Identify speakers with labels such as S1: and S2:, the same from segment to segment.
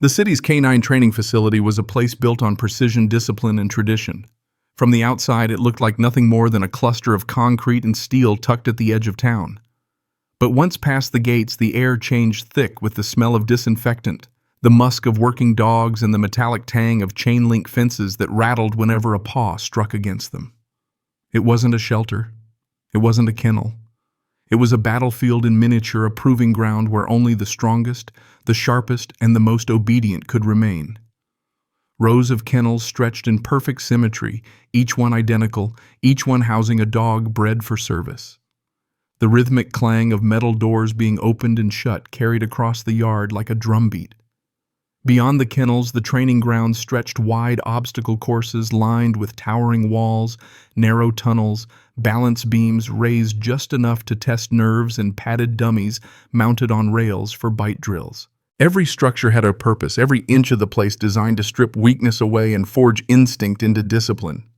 S1: The city's canine training facility was a place built on precision, discipline, and tradition. From the outside, it looked like nothing more than a cluster of concrete and steel tucked at the edge of town. But once past the gates, the air changed thick with the smell of disinfectant, the musk of working dogs, and the metallic tang of chain-link fences that rattled whenever a paw struck against them. It wasn't a shelter. It wasn't a kennel. It was a battlefield in miniature, a proving ground where only the strongest, the sharpest, and the most obedient could remain. Rows of kennels stretched in perfect symmetry, each one identical, each one housing a dog bred for service. The rhythmic clang of metal doors being opened and shut carried across the yard like a drumbeat. Beyond the kennels, the training grounds stretched wide obstacle courses lined with towering walls, narrow tunnels, balance beams raised just enough to test nerves, and padded dummies mounted on rails for bite drills. Every structure had a purpose, every inch of the place designed to strip weakness away and forge instinct into discipline.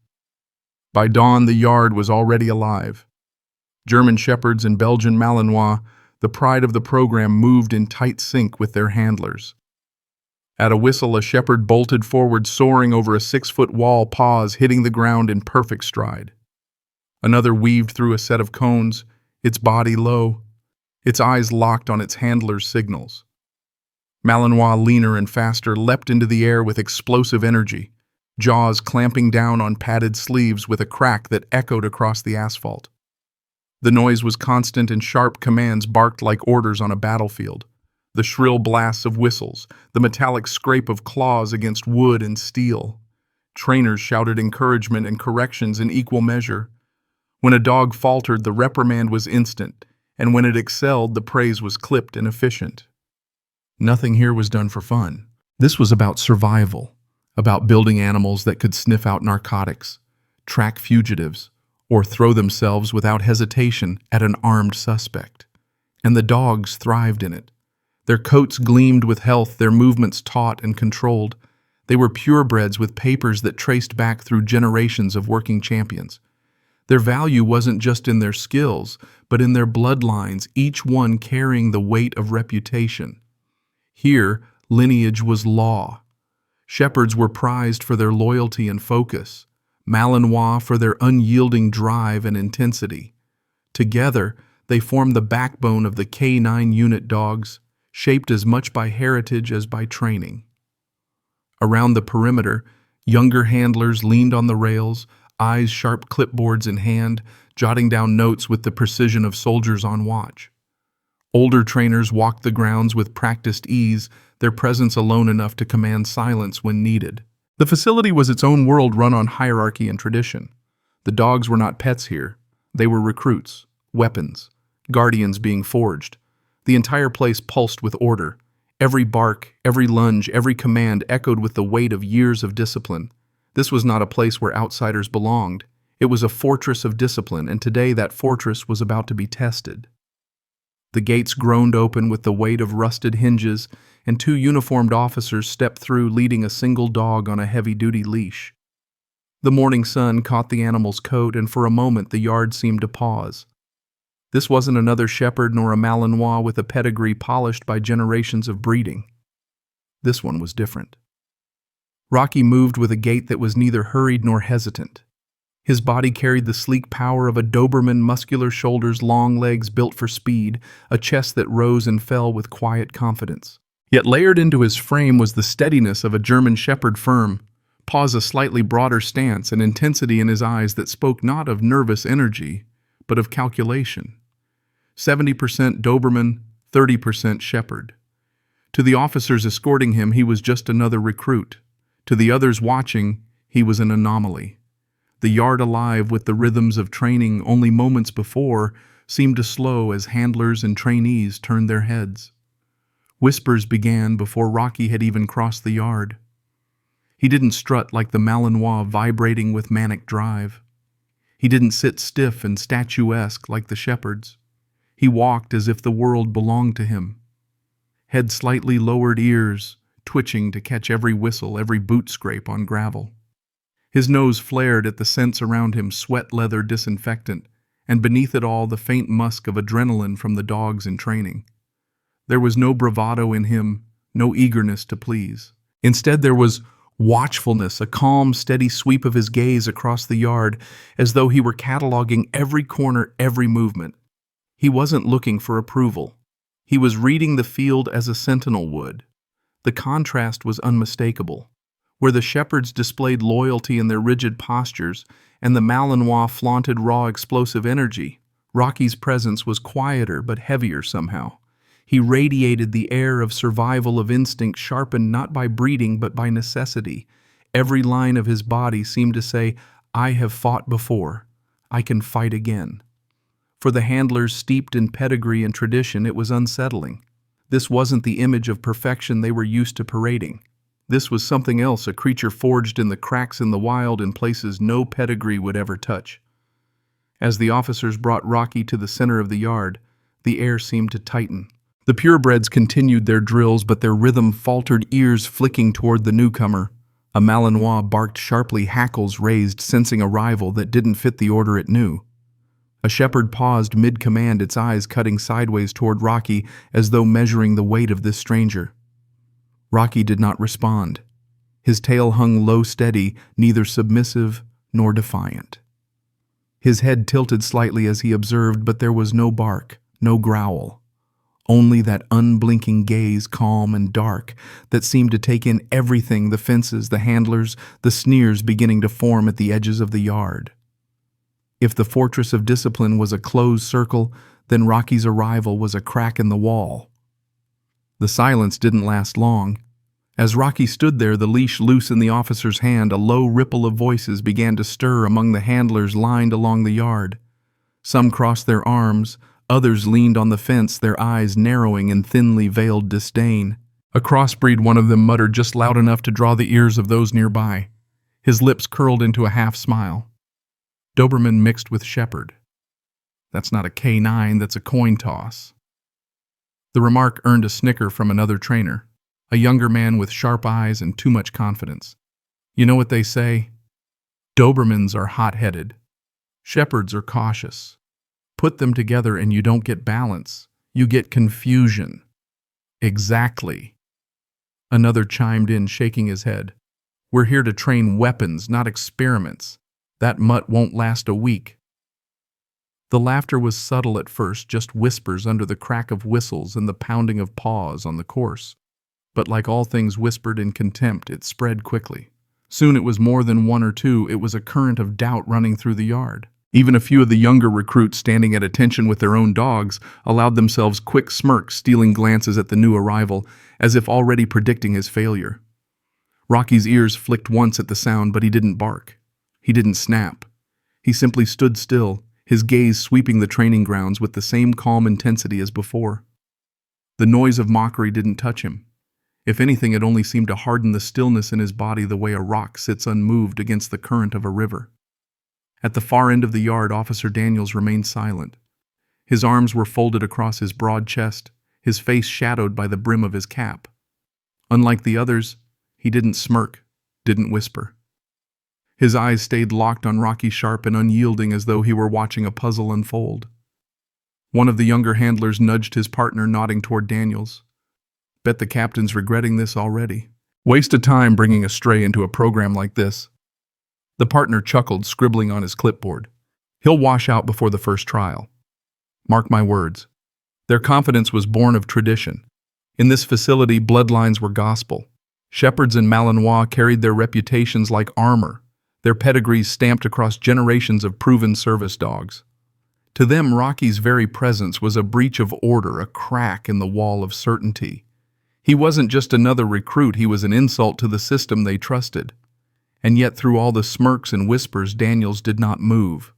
S1: By dawn, the yard was already alive. German Shepherds and Belgian Malinois, the pride of the program, moved in tight sync with their handlers. At a whistle, a shepherd bolted forward, soaring over a 6-foot wall, paws hitting the ground in perfect stride. Another weaved through a set of cones, its body low, its eyes locked on its handler's signals. Malinois, leaner and faster, leapt into the air with explosive energy, jaws clamping down on padded sleeves with a crack that echoed across the asphalt. The noise was constant, and sharp commands barked like orders on a battlefield. The shrill blasts of whistles, the metallic scrape of claws against wood and steel. Trainers shouted encouragement and corrections in equal measure. When a dog faltered, the reprimand was instant, and when it excelled, the praise was clipped and efficient. Nothing here was done for fun. This was about survival, about building animals that could sniff out narcotics, track fugitives, or throw themselves without hesitation at an armed suspect. And the dogs thrived in it. Their coats gleamed with health, their movements taut and controlled. They were purebreds with papers that traced back through generations of working champions. Their value wasn't just in their skills, but in their bloodlines, each one carrying the weight of reputation. Here, lineage was law. Shepherds were prized for their loyalty and focus, Malinois for their unyielding drive and intensity. Together, they formed the backbone of the K9 unit dogs, shaped as much by heritage as by training. Around the perimeter, younger handlers leaned on the rails, eyes sharp, clipboards in hand, jotting down notes with the precision of soldiers on watch. Older trainers walked the grounds with practiced ease, their presence alone enough to command silence when needed. The facility was its own world, run on hierarchy and tradition. The dogs were not pets here. They were recruits, weapons, guardians being forged. The entire place pulsed with order. Every bark, every lunge, every command echoed with the weight of years of discipline. This was not a place where outsiders belonged. It was a fortress of discipline, and today that fortress was about to be tested. The gates groaned open with the weight of rusted hinges, and 2 uniformed officers stepped through, leading a single dog on a heavy-duty leash. The morning sun caught the animal's coat, and for a moment the yard seemed to pause. This wasn't another shepherd nor a Malinois with a pedigree polished by generations of breeding. This one was different. Rocky moved with a gait that was neither hurried nor hesitant. His body carried the sleek power of a Doberman, muscular shoulders, long legs built for speed, a chest that rose and fell with quiet confidence. Yet layered into his frame was the steadiness of a German Shepherd, firm, paws a slightly broader stance, and intensity in his eyes that spoke not of nervous energy, but of calculation. 70% Doberman, 30% Shepherd. To the officers escorting him, he was just another recruit. To the others watching, he was an anomaly. The yard, alive with the rhythms of training only moments before, seemed to slow as handlers and trainees turned their heads. Whispers began before Rocky had even crossed the yard. He didn't strut like the Malinois, vibrating with manic drive. He didn't sit stiff and statuesque like the shepherds. He walked as if the world belonged to him. Head slightly lowered, ears twitching to catch every whistle, every boot scrape on gravel. His nose flared at the scents around him, sweat, leather, disinfectant, and beneath it all the faint musk of adrenaline from the dogs in training. There was no bravado in him, no eagerness to please. Instead, there was watchfulness, a calm, steady sweep of his gaze across the yard, as though he were cataloging every corner, every movement. He wasn't looking for approval. He was reading the field as a sentinel would. The contrast was unmistakable. Where the shepherds displayed loyalty in their rigid postures, and the Malinois flaunted raw explosive energy, Rocky's presence was quieter but heavier somehow. He radiated the air of survival, of instinct sharpened not by breeding but by necessity. Every line of his body seemed to say, "I have fought before. I can fight again." For the handlers steeped in pedigree and tradition, it was unsettling. This wasn't the image of perfection they were used to parading. This was something else, a creature forged in the cracks in the wild in places no pedigree would ever touch. As the officers brought Rocky to the center of the yard, the air seemed to tighten. The purebreds continued their drills, but their rhythm faltered, ears flicking toward the newcomer. A Malinois barked sharply, hackles raised, sensing a rival that didn't fit the order it knew. A shepherd paused mid-command, its eyes cutting sideways toward Rocky, as though measuring the weight of this stranger. Rocky did not respond. His tail hung low, steady, neither submissive nor defiant. His head tilted slightly as he observed, but there was no bark, no growl. Only that unblinking gaze, calm and dark, that seemed to take in everything, the fences, the handlers, the sneers beginning to form at the edges of the yard. If the fortress of discipline was a closed circle, then Rocky's arrival was a crack in the wall. The silence didn't last long. As Rocky stood there, the leash loose in the officer's hand, a low ripple of voices began to stir among the handlers lined along the yard. Some crossed their arms, others leaned on the fence, their eyes narrowing in thinly veiled disdain. A crossbreed, one of them muttered just loud enough to draw the ears of those nearby. His lips curled into a half smile. Doberman mixed with shepherd. That's not a canine, that's a coin toss. The remark earned a snicker from another trainer, a younger man with sharp eyes and too much confidence. You know what they say? Dobermans are hot-headed. Shepherds are cautious. Put them together and you don't get balance. You get confusion. Exactly. Another chimed in, shaking his head. We're here to train weapons, not experiments. That mutt won't last a week. The laughter was subtle at first, just whispers under the crack of whistles and the pounding of paws on the course. But like all things whispered in contempt, it spread quickly. Soon it was more than one or two, it was a current of doubt running through the yard. Even a few of the younger recruits, standing at attention with their own dogs, allowed themselves quick smirks, stealing glances at the new arrival, as if already predicting his failure. Rocky's ears flicked once at the sound, but he didn't bark. He didn't snap. He simply stood still, his gaze sweeping the training grounds with the same calm intensity as before. The noise of mockery didn't touch him. If anything, it only seemed to harden the stillness in his body the way a rock sits unmoved against the current of a river. At the far end of the yard, Officer Daniels remained silent. His arms were folded across his broad chest, his face shadowed by the brim of his cap. Unlike the others, he didn't smirk, didn't whisper. His eyes stayed locked on Rocky, sharp and unyielding, as though he were watching a puzzle unfold. One of the younger handlers nudged his partner, nodding toward Daniels. Bet the captain's regretting this already. Waste of time bringing a stray into a program like this. The partner chuckled, scribbling on his clipboard. He'll wash out before the first trial. Mark my words. Their confidence was born of tradition. In this facility, bloodlines were gospel. Shepherds and Malinois carried their reputations like armor, their pedigrees stamped across generations of proven service dogs. To them, Rocky's very presence was a breach of order, a crack in the wall of certainty. He wasn't just another recruit, he was an insult to the system they trusted. And yet, through all the smirks and whispers, Daniels did not move.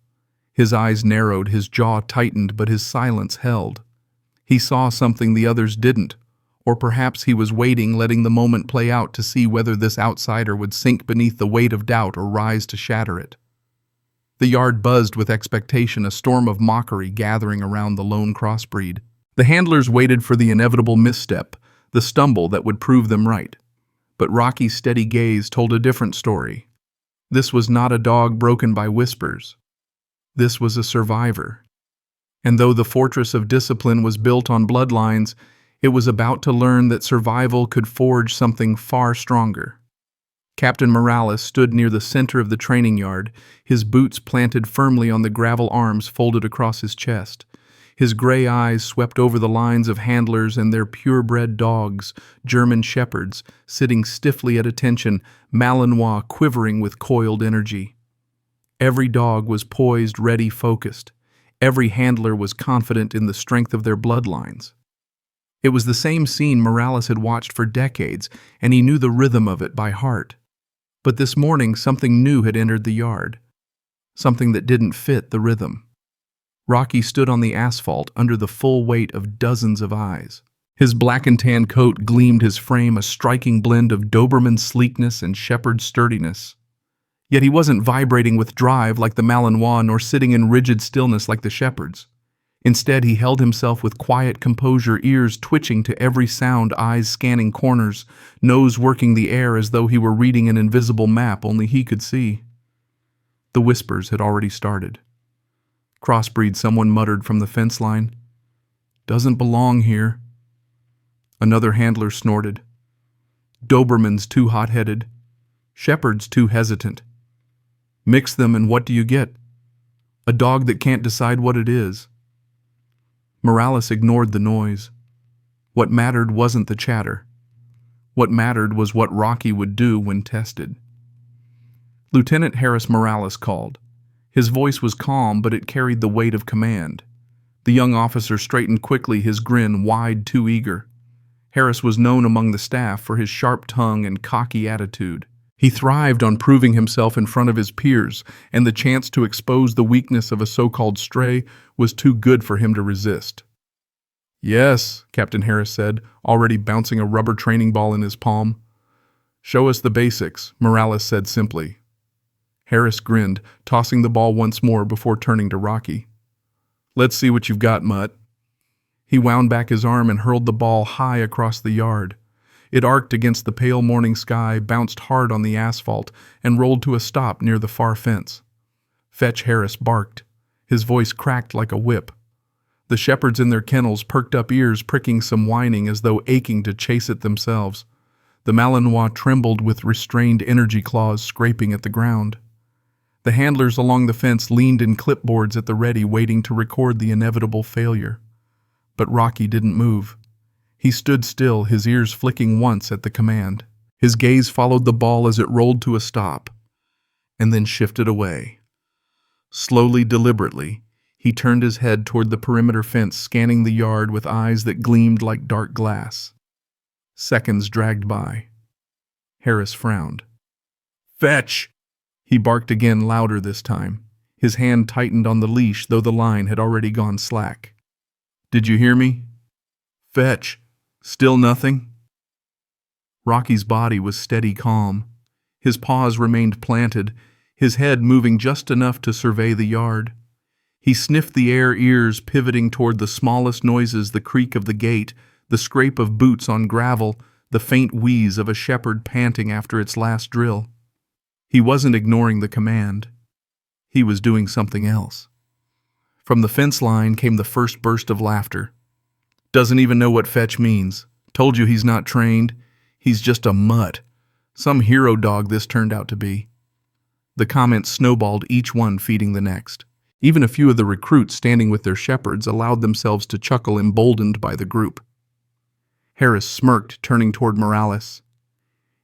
S1: His eyes narrowed, his jaw tightened, but his silence held. He saw something the others didn't, or perhaps he was waiting, letting the moment play out to see whether this outsider would sink beneath the weight of doubt or rise to shatter it. The yard buzzed with expectation, a storm of mockery gathering around the lone crossbreed. The handlers waited for the inevitable misstep, the stumble that would prove them right. But Rocky's steady gaze told a different story. This was not a dog broken by whispers. This was a survivor. And though the fortress of discipline was built on bloodlines, It was about to learn that survival could forge something far stronger. Captain Morales stood near the center of the training yard, his boots planted firmly on the gravel arms folded across his chest. His gray eyes swept over the lines of handlers and their purebred dogs, German shepherds, sitting stiffly at attention, Malinois quivering with coiled energy. Every dog was poised, ready, focused. Every handler was confident in the strength of their bloodlines. It was the same scene Morales had watched for decades, and he knew the rhythm of it by heart. But this morning, something new had entered the yard. Something that didn't fit the rhythm. Rocky stood on the asphalt under the full weight of dozens of eyes. His black and tan coat gleamed his frame, a striking blend of Doberman sleekness and shepherd sturdiness. Yet he wasn't vibrating with drive like the Malinois nor sitting in rigid stillness like the shepherds. Instead, he held himself with quiet composure, ears twitching to every sound, eyes scanning corners, nose working the air as though he were reading an invisible map only he could see. The whispers had already started. Crossbreed, someone muttered from the fence line. Doesn't belong here. Another handler snorted. Doberman's too hot-headed. Shepherd's too hesitant. Mix them and what do you get? A dog that can't decide what it is. Morales ignored the noise. What mattered wasn't the chatter. What mattered was what Rocky would do when tested. Lieutenant Harris Morales called. His voice was calm, but it carried the weight of command. The young officer straightened quickly, his grin wide, too eager. Harris was known among the staff for his sharp tongue and cocky attitude. He thrived on proving himself in front of his peers, and the chance to expose the weakness of a so-called stray was too good for him to resist. Yes, Captain Harris said, already bouncing a rubber training ball in his palm. Show us the basics, Morales said simply. Harris grinned, tossing the ball once more before turning to Rocky. Let's see what you've got, Mutt. He wound back his arm and hurled the ball high across the yard. It arced against the pale morning sky, bounced hard on the asphalt, and rolled to a stop near the far fence. Fetch Harris barked. His voice cracked like a whip. The shepherds in their kennels perked up ears, pricking some whining as though aching to chase it themselves. The Malinois trembled with restrained energy claws scraping at the ground. The handlers along the fence leaned in clipboards at the ready, waiting to record the inevitable failure. But Rocky didn't move. He stood still, his ears flicking once at the command. His gaze followed the ball as it rolled to a stop, and then shifted away. Slowly, deliberately, he turned his head toward the perimeter fence, scanning the yard with eyes that gleamed like dark glass. Seconds dragged by. Harris frowned. Fetch! He barked again, louder this time. His hand tightened on the leash, though the line had already gone slack. Did you hear me? Fetch! Still nothing? Rocky's body was steady calm. His paws remained planted, his head moving just enough to survey the yard. He sniffed the air, ears pivoting toward the smallest noises, the creak of the gate, the scrape of boots on gravel, the faint wheeze of a shepherd panting after its last drill. He wasn't ignoring the command. He was doing something else. From the fence line came the first burst of laughter. Doesn't even know what fetch means. Told you he's not trained. He's just a mutt. Some hero dog this turned out to be. The comments snowballed, each one feeding the next. Even a few of the recruits standing with their shepherds allowed themselves to chuckle, emboldened by the group. Harris smirked, turning toward Morales.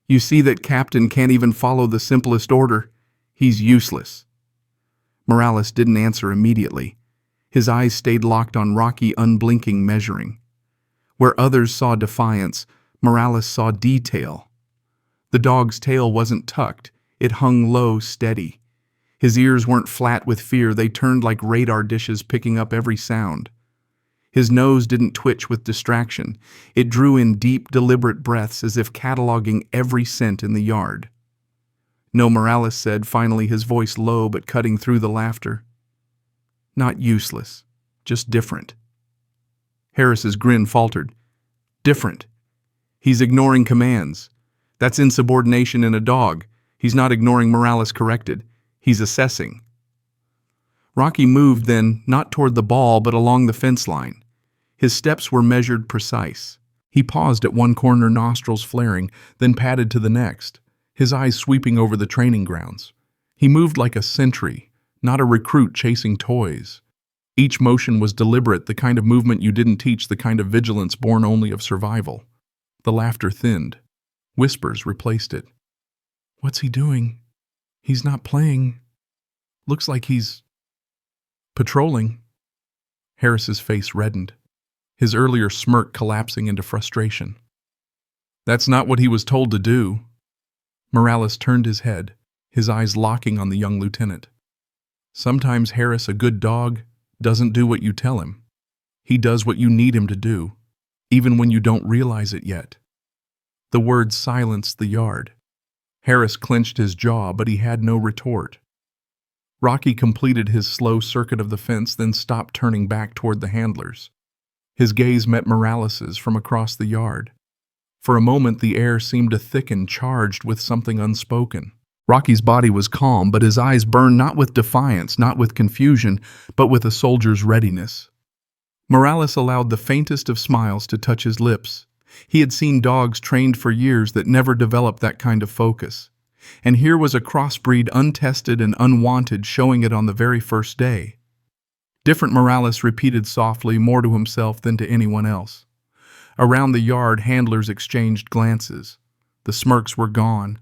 S1: You see that Captain can't even follow the simplest order. He's useless. Morales didn't answer immediately. His eyes stayed locked on Rocky, unblinking, measuring. Where others saw defiance, Morales saw detail. The dog's tail wasn't tucked. It hung low, steady. His ears weren't flat with fear. They turned like radar dishes, picking up every sound. His nose didn't twitch with distraction. It drew in deep, deliberate breaths as if cataloging every scent in the yard. No, Morales said, finally, his voice low but cutting through the laughter. Not useless, just different. Harris's grin faltered. Different. He's ignoring commands. That's insubordination in a dog. He's not ignoring, Morales corrected. He's assessing. Rocky moved then, not toward the ball, but along the fence line. His steps were measured, precise. He paused at one corner, nostrils flaring, then padded to the next, his eyes sweeping over the training grounds. He moved like a sentry, not a recruit chasing toys. Each motion was deliberate, the kind of movement you didn't teach, the kind of vigilance born only of survival. The laughter thinned. Whispers replaced it. "What's he doing? He's not playing. Looks like he's patrolling." Harris's face reddened, his earlier smirk collapsing into frustration. "That's not what he was told to do." Morales turned his head, his eyes locking on the young lieutenant. "Sometimes, Harris, a good dog doesn't do what you tell him. He does what you need him to do, even when you don't realize it yet." The words silenced the yard. Harris clenched his jaw, but he had no retort. Rocky completed his slow circuit of the fence, then stopped, turning back toward the handlers. His gaze met Morales's from across the yard. For a moment, the air seemed to thicken, charged with something unspoken. Rocky's body was calm, but his eyes burned not with defiance, not with confusion, but with a soldier's readiness. Morales allowed the faintest of smiles to touch his lips. He had seen dogs trained for years that never developed that kind of focus. And here was a crossbreed, untested and unwanted, showing it on the very first day. "Different," Morales repeated softly, more to himself than to anyone else. Around the yard, handlers exchanged glances. The smirks were gone.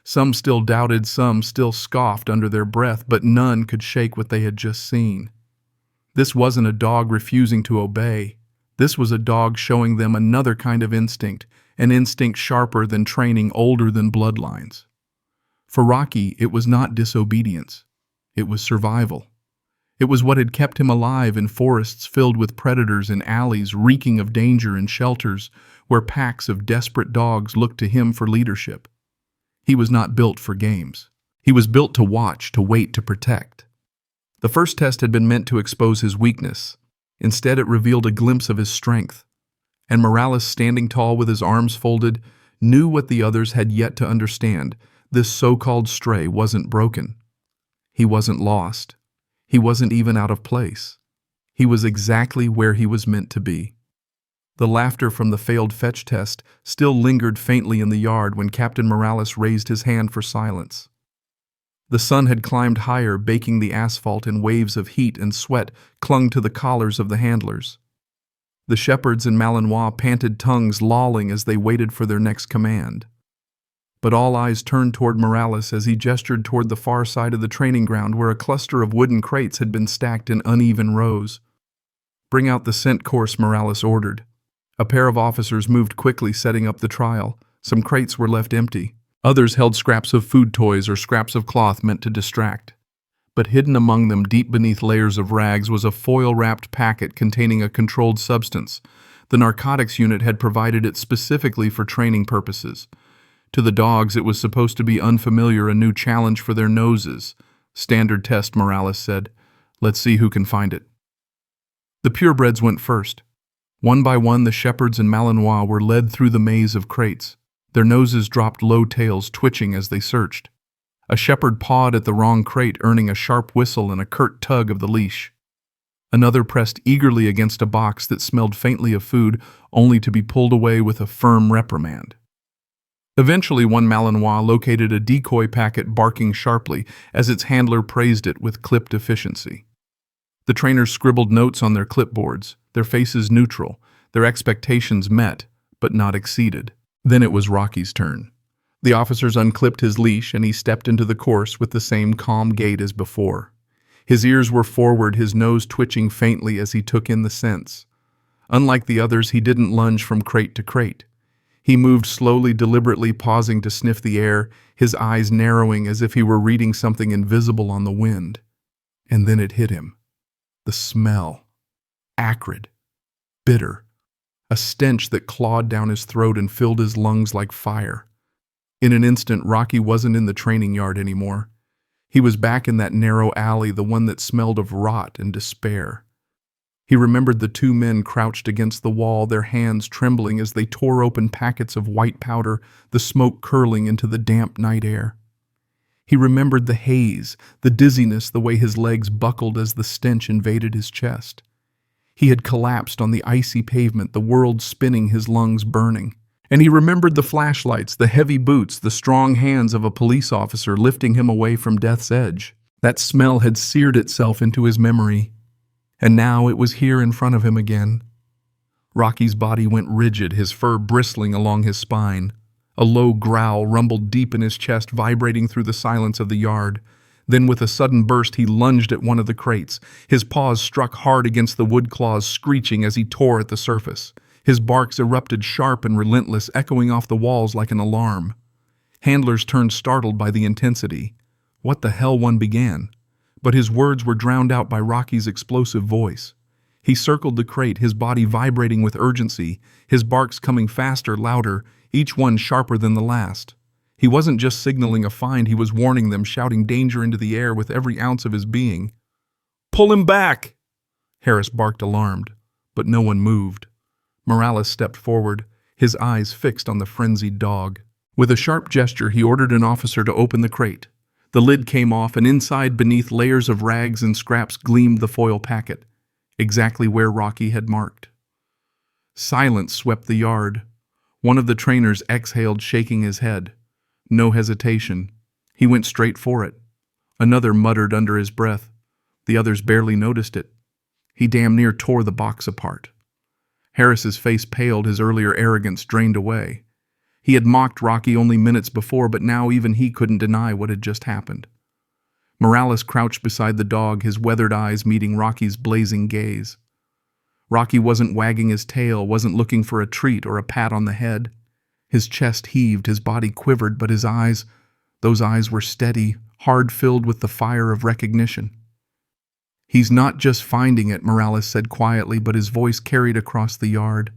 S1: Some still doubted, some still scoffed under their breath, but none could shake what they had just seen. This wasn't a dog refusing to obey. This was a dog showing them another kind of instinct, an instinct sharper than training, older than bloodlines. For Rocky, it was not disobedience. It was survival. It was what had kept him alive in forests filled with predators, in alleys reeking of danger, in shelters where packs of desperate dogs looked to him for leadership. He was not built for games. He was built to watch, to wait, to protect. The first test had been meant to expose his weakness. Instead, it revealed a glimpse of his strength. And Morales, standing tall with his arms folded, knew what the others had yet to understand. This so-called stray wasn't broken. He wasn't lost. He wasn't even out of place. He was exactly where he was meant to be. The laughter from the failed fetch test still lingered faintly in the yard when Captain Morales raised his hand for silence. The sun had climbed higher, baking the asphalt in waves of heat, and sweat clung to the collars of the handlers. The shepherds and Malinois panted, tongues lolling as they waited for their next command. But all eyes turned toward Morales as he gestured toward the far side of the training ground, where a cluster of wooden crates had been stacked in uneven rows. "Bring out the scent course," Morales ordered. A pair of officers moved quickly, setting up the trial. Some crates were left empty. Others held scraps of food toys or scraps of cloth meant to distract. But hidden among them, deep beneath layers of rags, was a foil-wrapped packet containing a controlled substance. The narcotics unit had provided it specifically for training purposes. To the dogs, it was supposed to be unfamiliar, a new challenge for their noses. "Standard test," Morales said. "Let's see who can find it." The purebreds went first. One by one, the shepherds and Malinois were led through the maze of crates. Their noses dropped low, tails twitching as they searched. A shepherd pawed at the wrong crate, earning a sharp whistle and a curt tug of the leash. Another pressed eagerly against a box that smelled faintly of food, only to be pulled away with a firm reprimand. Eventually, one Malinois located a decoy packet, barking sharply as its handler praised it with clipped efficiency. The trainers scribbled notes on their clipboards, their faces neutral, their expectations met, but not exceeded. Then it was Rocky's turn. The officers unclipped his leash, and he stepped into the course with the same calm gait as before. His ears were forward, his nose twitching faintly as he took in the scents. Unlike the others, he didn't lunge from crate to crate. He moved slowly, deliberately, pausing to sniff the air, his eyes narrowing as if he were reading something invisible on the wind. And then it hit him. The smell. Acrid. Bitter. A stench that clawed down his throat and filled his lungs like fire. In an instant, Rocky wasn't in the training yard anymore. He was back in that narrow alley, the one that smelled of rot and despair. He remembered the two men crouched against the wall, their hands trembling as they tore open packets of white powder, the smoke curling into the damp night air. He remembered the haze, the dizziness, the way his legs buckled as the stench invaded his chest. He had collapsed on the icy pavement, the world spinning, his lungs burning. And he remembered the flashlights, the heavy boots, the strong hands of a police officer lifting him away from death's edge. That smell had seared itself into his memory, and now it was here in front of him again. Rocky's body went rigid, his fur bristling along his spine. A low growl rumbled deep in his chest, vibrating through the silence of the yard. Then with a sudden burst, he lunged at one of the crates. His paws struck hard against the wood claws, screeching as he tore at the surface. His barks erupted sharp and relentless, echoing off the walls like an alarm. Handlers turned startled by the intensity. What the hell, one began. But his words were drowned out by Rocky's explosive voice. He circled the crate, his body vibrating with urgency, his barks coming faster, louder, each one sharper than the last. He wasn't just signaling a find, he was warning them, shouting danger into the air with every ounce of his being. "Pull him back!" Harris barked, alarmed, but no one moved. Morales stepped forward, his eyes fixed on the frenzied dog. With a sharp gesture, he ordered an officer to open the crate. The lid came off, and inside, beneath layers of rags and scraps, gleamed the foil packet, exactly where Rocky had marked. Silence swept the yard. One of the trainers exhaled, shaking his head. No hesitation. He went straight for it. Another muttered under his breath. The others barely noticed it. He damn near tore the box apart. Harris's face paled, his earlier arrogance drained away. He had mocked Rocky only minutes before, but now even he couldn't deny what had just happened. Morales crouched beside the dog, his weathered eyes meeting Rocky's blazing gaze. Rocky wasn't wagging his tail, wasn't looking for a treat or a pat on the head. His chest heaved, his body quivered, but his eyes, those eyes were steady, hard, filled with the fire of recognition. "He's not just finding it," Morales said quietly, but his voice carried across the yard.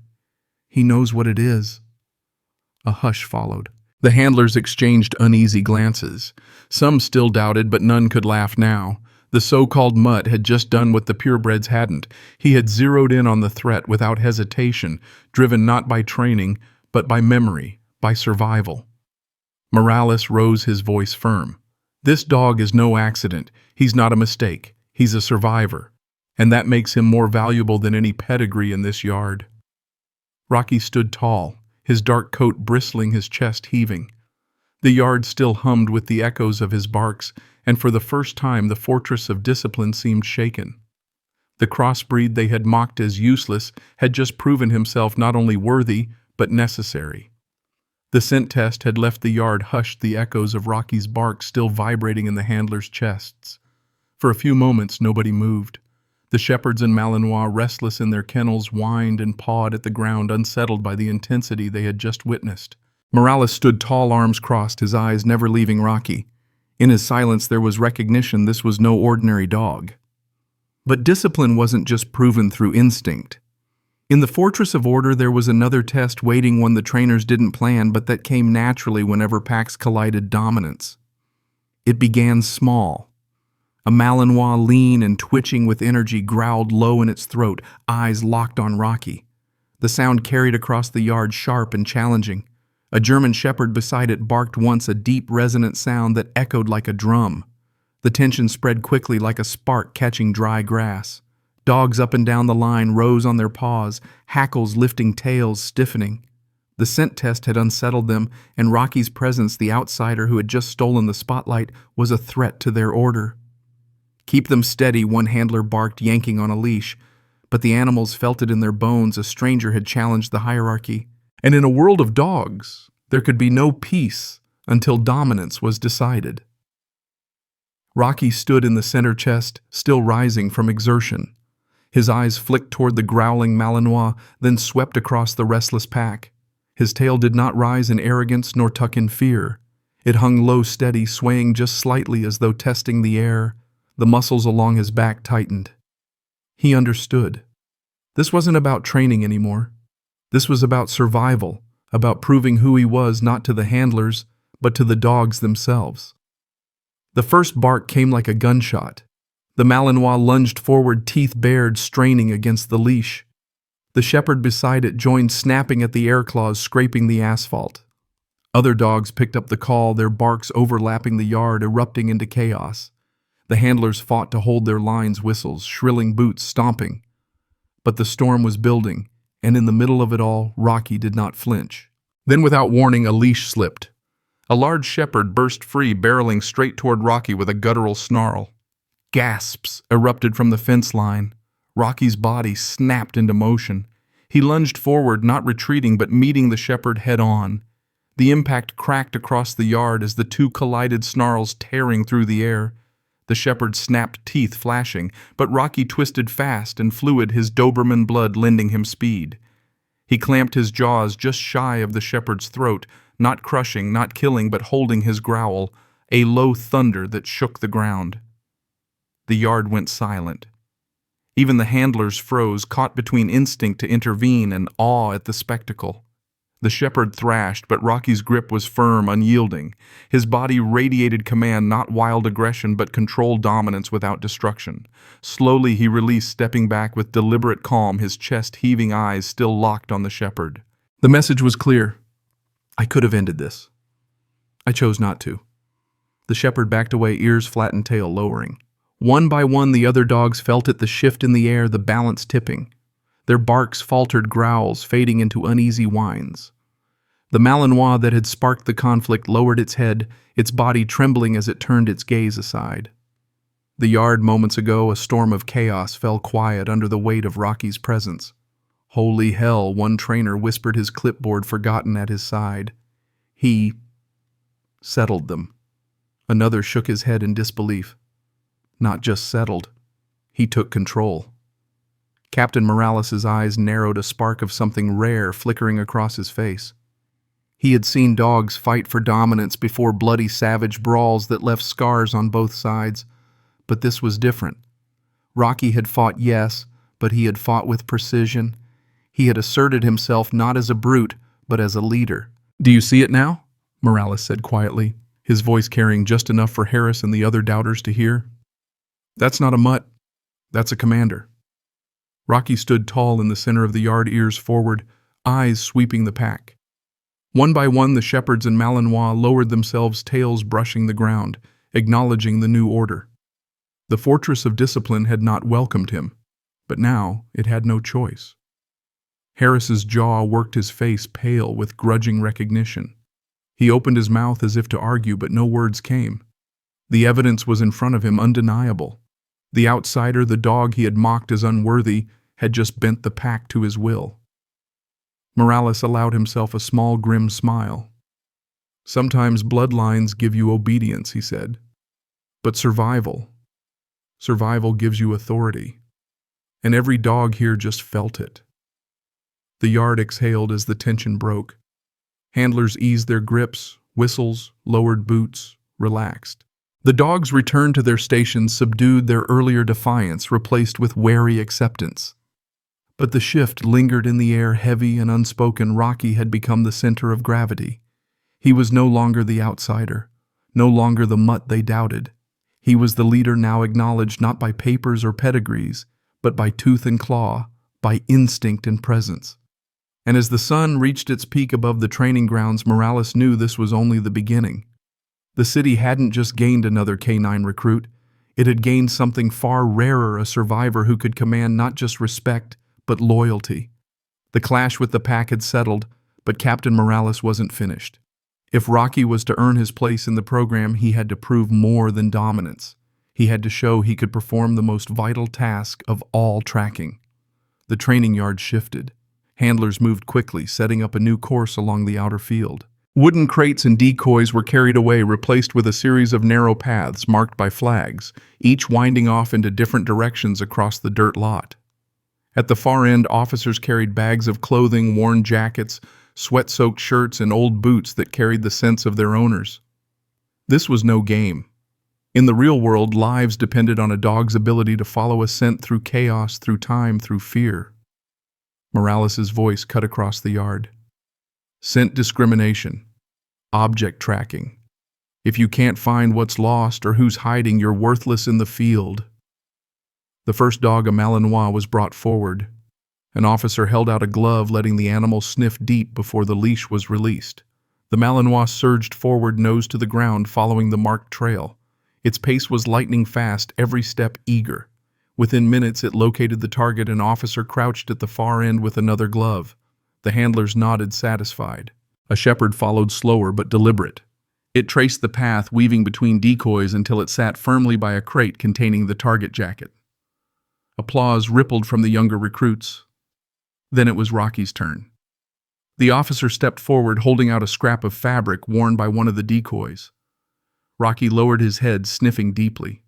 S1: "He knows what it is." A hush followed. The handlers exchanged uneasy glances. Some still doubted, but none could laugh now. The so-called mutt had just done what the purebreds hadn't. He had zeroed in on the threat without hesitation, driven not by training, but by memory, by survival. Morales rose, his voice firm. "This dog is no accident. He's not a mistake. He's a survivor. And that makes him more valuable than any pedigree in this yard." Rocky stood tall, his dark coat bristling, his chest heaving. The yard still hummed with the echoes of his barks, and for the first time the fortress of discipline seemed shaken. The crossbreed they had mocked as useless had just proven himself not only worthy, but necessary. The scent test had left the yard hushed, the echoes of Rocky's bark still vibrating in the handlers' chests. For a few moments nobody moved. The shepherds and Malinois, restless in their kennels, whined and pawed at the ground, unsettled by the intensity they had just witnessed. Morales stood tall, arms crossed, his eyes never leaving Rocky. In his silence there was recognition this was no ordinary dog. But discipline wasn't just proven through instinct. In the fortress of order there was another test waiting, one the trainers didn't plan, but that came naturally whenever packs collided: dominance. It began small. A Malinois, lean and twitching with energy, growled low in its throat, eyes locked on Rocky. The sound carried across the yard, sharp and challenging. A German shepherd beside it barked once, a deep, resonant sound that echoed like a drum. The tension spread quickly like a spark catching dry grass. Dogs up and down the line rose on their paws, hackles lifting, tails stiffening. The scent test had unsettled them, and Rocky's presence, the outsider who had just stolen the spotlight, was a threat to their order. "Keep them steady," one handler barked, yanking on a leash. But the animals felt it in their bones. A stranger had challenged the hierarchy. And in a world of dogs, there could be no peace until dominance was decided. Rocky stood in the center chest, still rising from exertion. His eyes flicked toward the growling Malinois, then swept across the restless pack. His tail did not rise in arrogance nor tuck in fear. It hung low, steady, swaying just slightly as though testing the air. The muscles along his back tightened. He understood. This wasn't about training anymore. This was about survival, about proving who he was, not to the handlers, but to the dogs themselves. The first bark came like a gunshot. The Malinois lunged forward, teeth bared, straining against the leash. The shepherd beside it joined, snapping at the air claws, scraping the asphalt. Other dogs picked up the call, their barks overlapping the yard, erupting into chaos. The handlers fought to hold their lines, whistles, shrilling, boots stomping. But the storm was building, and in the middle of it all, Rocky did not flinch. Then without warning, a leash slipped. A large shepherd burst free, barreling straight toward Rocky with a guttural snarl. Gasps erupted from the fence line. Rocky's body snapped into motion. He lunged forward, not retreating, but meeting the shepherd head-on. The impact cracked across the yard as the two collided, snarls tearing through the air. The shepherd snapped, teeth flashing, but Rocky twisted fast and fluid, his Doberman blood lending him speed. He clamped his jaws just shy of the shepherd's throat, not crushing, not killing, but holding his growl, a low thunder that shook the ground. The yard went silent. Even the handlers froze, caught between instinct to intervene and awe at the spectacle. The shepherd thrashed, but Rocky's grip was firm, unyielding. His body radiated command, not wild aggression, but controlled dominance without destruction. Slowly he released, stepping back with deliberate calm, his chest-heaving eyes still locked on the shepherd. The message was clear. I could have ended this. I chose not to. The shepherd backed away, ears flat and tail lowering. One by one, the other dogs felt it, the shift in the air, the balance tipping. Their barks faltered, growls fading into uneasy whines. The Malinois that had sparked the conflict lowered its head, its body trembling as it turned its gaze aside. The yard, moments ago, a storm of chaos, fell quiet under the weight of Rocky's presence. Holy hell, one trainer whispered, his clipboard forgotten at his side. He settled them. Another shook his head in disbelief. Not just settled, he took control. Captain Morales' eyes narrowed, a spark of something rare flickering across his face. He had seen dogs fight for dominance before, bloody, savage brawls that left scars on both sides. But this was different. Rocky had fought, yes, but he had fought with precision. He had asserted himself not as a brute, but as a leader. "Do you see it now?" Morales said quietly, his voice carrying just enough for Harris and the other doubters to hear. "That's not a mutt. That's a commander." Rocky stood tall in the center of the yard, ears forward, eyes sweeping the pack. One by one, the shepherds and Malinois lowered themselves, tails brushing the ground, acknowledging the new order. The fortress of discipline had not welcomed him, but now it had no choice. Harris's jaw worked, his face pale with grudging recognition. He opened his mouth as if to argue, but no words came. The evidence was in front of him, undeniable. The outsider, the dog he had mocked as unworthy, had just bent the pack to his will. Morales allowed himself a small, grim smile. "Sometimes bloodlines give you obedience," he said. "But survival gives you authority. And every dog here just felt it." The yard exhaled as the tension broke. Handlers eased their grips, whistles, lowered boots, relaxed. The dogs returned to their stations, subdued, their earlier defiance replaced with wary acceptance. But the shift lingered in the air, heavy and unspoken. Rocky had become the center of gravity. He was no longer the outsider, no longer the mutt they doubted. He was the leader, now acknowledged not by papers or pedigrees, but by tooth and claw, by instinct and presence. And as the sun reached its peak above the training grounds, Morales knew this was only the beginning. The city hadn't just gained another canine recruit. It had gained something far rarer, a survivor who could command not just respect, but loyalty. The clash with the pack had settled, but Captain Morales wasn't finished. If Rocky was to earn his place in the program, he had to prove more than dominance. He had to show he could perform the most vital task of all, tracking. The training yard shifted. Handlers moved quickly, setting up a new course along the outer field. Wooden crates and decoys were carried away, replaced with a series of narrow paths marked by flags, each winding off into different directions across the dirt lot. At the far end, officers carried bags of clothing, worn jackets, sweat-soaked shirts, and old boots that carried the scents of their owners. This was no game. In the real world, lives depended on a dog's ability to follow a scent through chaos, through time, through fear. Morales' voice cut across the yard. Scent discrimination. Object tracking. If you can't find what's lost or who's hiding, you're worthless in the field. The first dog, a Malinois, was brought forward. An officer held out a glove, letting the animal sniff deep before the leash was released. The Malinois surged forward, nose to the ground, following the marked trail. Its pace was lightning fast, every step eager. Within minutes, it located the target. An officer crouched at the far end with another glove. The handlers nodded, satisfied. A shepherd followed, slower but deliberate. It traced the path, weaving between decoys until it sat firmly by a crate containing the target jacket. Applause rippled from the younger recruits. Then it was Rocky's turn. The officer stepped forward, holding out a scrap of fabric worn by one of the decoys. Rocky lowered his head, sniffing deeply.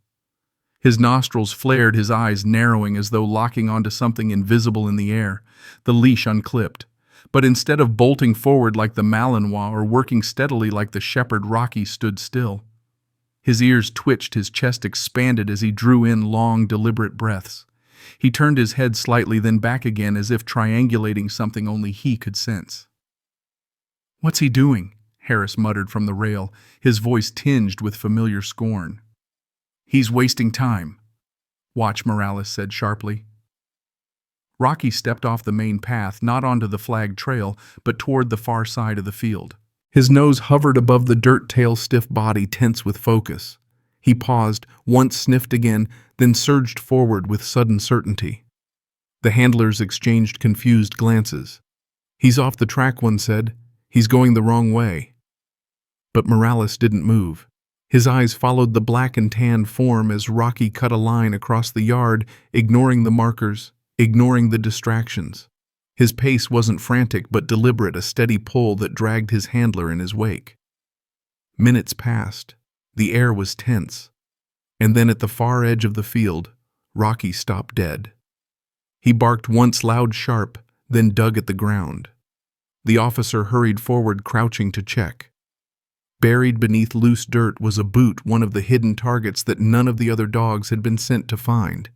S1: His nostrils flared, his eyes narrowing as though locking onto something invisible in the air, the leash unclipped. But instead of bolting forward like the Malinois or working steadily like the shepherd, Rocky stood still. His ears twitched, his chest expanded as he drew in long, deliberate breaths. He turned his head slightly, then back again, as if triangulating something only he could sense. "What's he doing?" Harris muttered from the rail, his voice tinged with familiar scorn. "He's wasting time." "Watch," Morales said sharply. Rocky stepped off the main path, not onto the flagged trail, but toward the far side of the field. His nose hovered above the dirt tail, stiff body tense with focus. He paused, once sniffed again, then surged forward with sudden certainty. The handlers exchanged confused glances. "He's off the track," one said. "He's going the wrong way." But Morales didn't move. His eyes followed the black and tan form as Rocky cut a line across the yard, ignoring the markers, ignoring the distractions. His pace wasn't frantic but deliberate, a steady pull that dragged his handler in his wake. Minutes passed. The air was tense. And then at the far edge of the field, Rocky stopped dead. He barked once loud, sharp, then dug at the ground. The officer hurried forward, crouching to check. Buried beneath loose dirt was a boot, one of the hidden targets that none of the other dogs had been sent to find.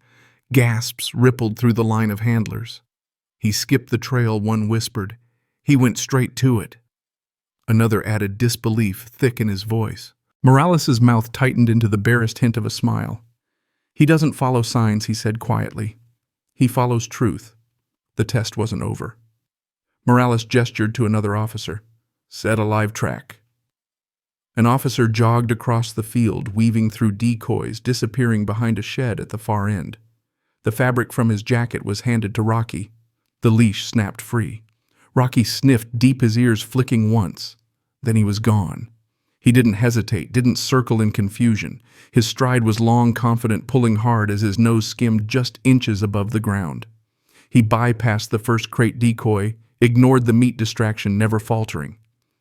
S1: Gasps rippled through the line of handlers. "He skipped the trail," one whispered. "He went straight to it." Another added disbelief, thick in his voice. Morales's mouth tightened into the barest hint of a smile. "He doesn't follow signs," he said quietly. "He follows truth." The test wasn't over. Morales gestured to another officer. "Set a live track." An officer jogged across the field, weaving through decoys, disappearing behind a shed at the far end. The fabric from his jacket was handed to Rocky. The leash snapped free. Rocky sniffed deep, his ears flicking once. Then he was gone. He didn't hesitate, didn't circle in confusion. His stride was long, confident, pulling hard as his nose skimmed just inches above the ground. He bypassed the first crate decoy, ignored the meat distraction, never faltering.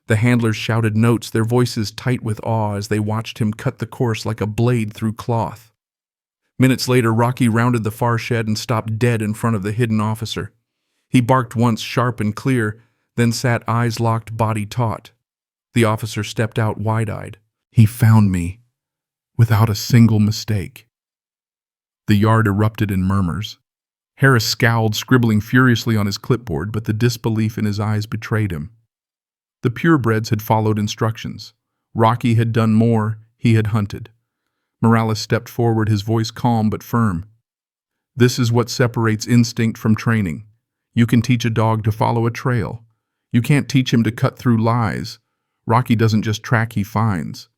S1: The handlers shouted notes, their voices tight with awe as they watched him cut the course like a blade through cloth. Minutes later, Rocky rounded the far shed and stopped dead in front of the hidden officer. He barked once, sharp and clear, then sat eyes locked, body taut. The officer stepped out wide-eyed. "He found me, without a single mistake." The yard erupted in murmurs. Harris scowled, scribbling furiously on his clipboard, but the disbelief in his eyes betrayed him. The purebreds had followed instructions. Rocky had done more, he had hunted. Morales stepped forward, his voice calm but firm. "This is what separates instinct from training. You can teach a dog to follow a trail. You can't teach him to cut through lies. Rocky doesn't just track, he finds."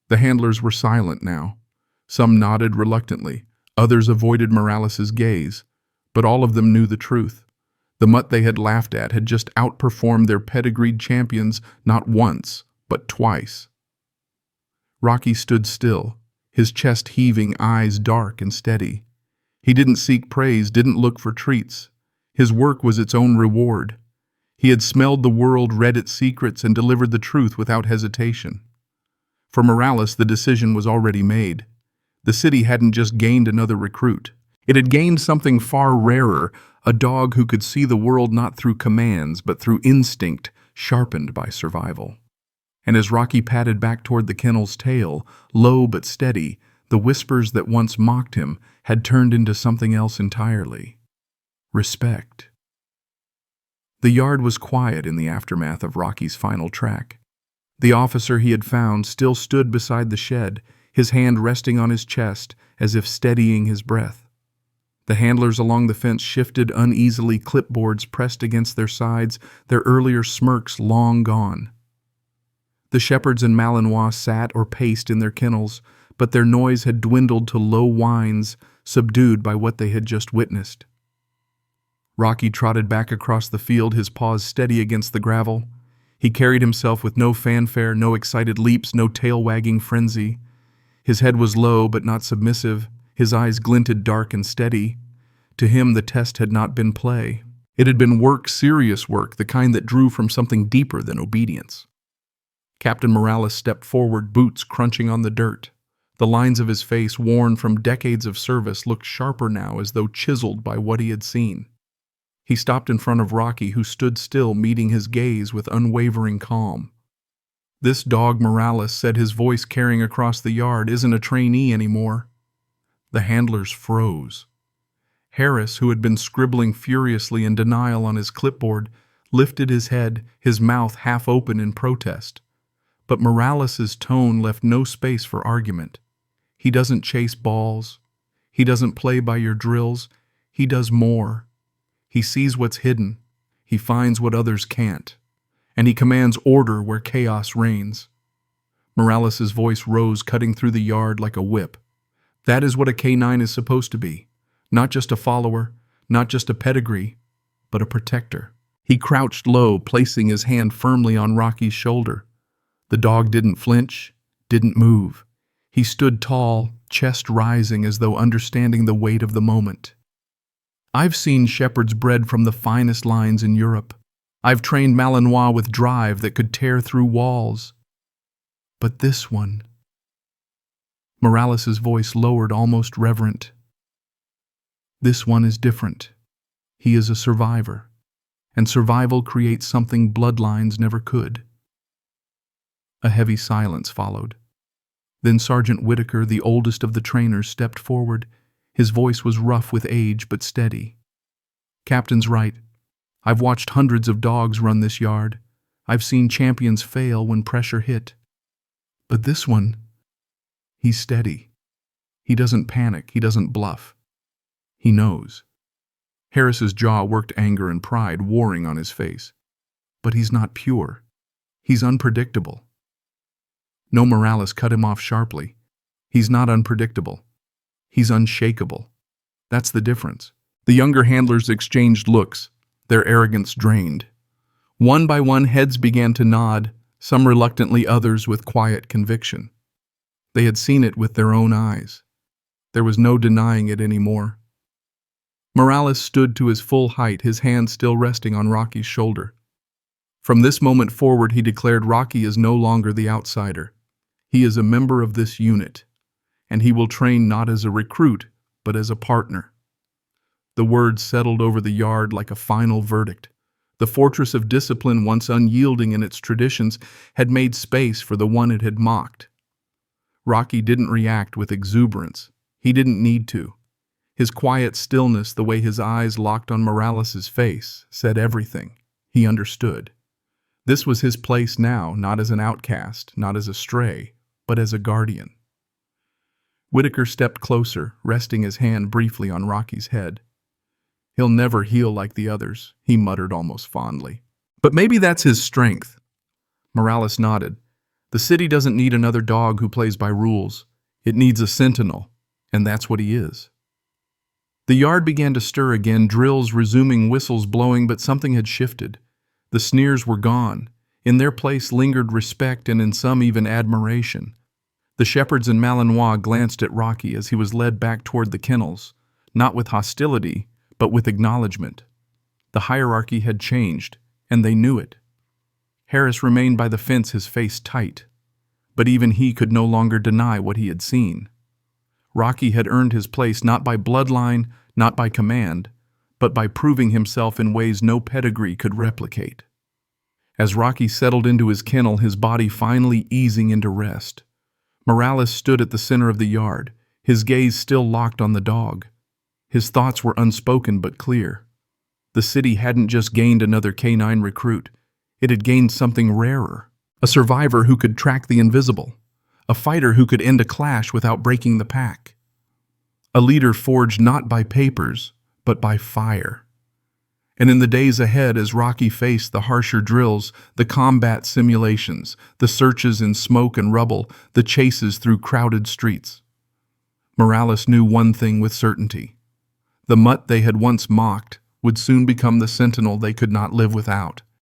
S1: The handlers were silent now. Some nodded reluctantly. Others avoided Morales's gaze. But all of them knew the truth. The mutt they had laughed at had just outperformed their pedigreed champions not once, but twice. Rocky stood still, his chest heaving, eyes dark and steady. He didn't seek praise, didn't look for treats. His work was its own reward. He had smelled the world, read its secrets, and delivered the truth without hesitation. For Morales, the decision was already made. The city hadn't just gained another recruit. It had gained something far rarer, a dog who could see the world not through commands, but through instinct, sharpened by survival. And as Rocky padded back toward the kennel's tail, low but steady, the whispers that once mocked him had turned into something else entirely. Respect. The yard was quiet in the aftermath of Rocky's final track. The officer he had found still stood beside the shed, his hand resting on his chest as if steadying his breath. The handlers along the fence shifted uneasily, clipboards pressed against their sides, their earlier smirks long gone. The shepherds and Malinois sat or paced in their kennels, but their noise had dwindled to low whines, subdued by what they had just witnessed. Rocky trotted back across the field, his paws steady against the gravel. He carried himself with no fanfare, no excited leaps, no tail-wagging frenzy. His head was low but not submissive. His eyes glinted dark and steady. To him, the test had not been play. It had been work, serious work, the kind that drew from something deeper than obedience. Captain Morales stepped forward, boots crunching on the dirt. The lines of his face, worn from decades of service, looked sharper now, as though chiseled by what he had seen. He stopped in front of Rocky, who stood still, meeting his gaze with unwavering calm. "This dog," Morales said, his voice carrying across the yard, "isn't a trainee anymore." The handlers froze. Harris, who had been scribbling furiously in denial on his clipboard, lifted his head, his mouth half open in protest. But Morales's tone left no space for argument. "He doesn't chase balls. He doesn't play by your drills. He does more. He sees what's hidden. He finds what others can't. And he commands order where chaos reigns." Morales's voice rose, cutting through the yard like a whip. "That is what a canine is supposed to be. Not just a follower, not just a pedigree, but a protector." He crouched low, placing his hand firmly on Rocky's shoulder. The dog didn't flinch, didn't move. He stood tall, chest rising as though understanding the weight of the moment. "I've seen shepherds bred from the finest lines in Europe. I've trained Malinois with drive that could tear through walls. But this one..." Morales's voice lowered, almost reverent. "This one is different. He is a survivor, and survival creates something bloodlines never could." A heavy silence followed. Then Sergeant Whitaker, the oldest of the trainers, stepped forward. His voice was rough with age, but steady. "Captain's right. I've watched hundreds of dogs run this yard. I've seen champions fail when pressure hit. But this one, he's steady. He doesn't panic. He doesn't bluff. He knows." Harris's jaw worked, anger and pride warring on his face. "But he's not pure. He's unpredictable." No, Morales cut him off sharply. "He's not unpredictable. He's unshakable. That's the difference." The younger handlers exchanged looks, their arrogance drained. One by one, heads began to nod, some reluctantly, others with quiet conviction. They had seen it with their own eyes. There was no denying it anymore. Morales stood to his full height, his hand still resting on Rocky's shoulder. From this moment forward, he declared, Rocky is no longer the outsider. He is a member of this unit, and he will train not as a recruit, but as a partner. The words settled over the yard like a final verdict. The fortress of discipline, once unyielding in its traditions, had made space for the one it had mocked. Rocky didn't react with exuberance. He didn't need to. His quiet stillness, the way his eyes locked on Morales's face, said everything. He understood. This was his place now, not as an outcast, not as a stray, but as a guardian. Whitaker stepped closer, resting his hand briefly on Rocky's head. "He'll never heal like the others," he muttered almost fondly. "But maybe that's his strength." Morales nodded. "The city doesn't need another dog who plays by rules. It needs a sentinel, and that's what he is." The yard began to stir again, drills resuming, whistles blowing, but something had shifted. The sneers were gone. In their place lingered respect and in some even admiration. The shepherds and Malinois glanced at Rocky as he was led back toward the kennels, not with hostility, but with acknowledgement. The hierarchy had changed, and they knew it. Harris remained by the fence, his face tight. But even he could no longer deny what he had seen. Rocky had earned his place not by bloodline, not by command, but by proving himself in ways no pedigree could replicate. As Rocky settled into his kennel, his body finally easing into rest, Morales stood at the center of the yard, his gaze still locked on the dog. His thoughts were unspoken but clear. The city hadn't just gained another canine recruit. It had gained something rarer. A survivor who could track the invisible. A fighter who could end a clash without breaking the pack. A leader forged not by papers, but by fire. And in the days ahead, as Rocky faced the harsher drills, the combat simulations, the searches in smoke and rubble, the chases through crowded streets, Morales knew one thing with certainty. The mutt they had once mocked would soon become the sentinel they could not live without.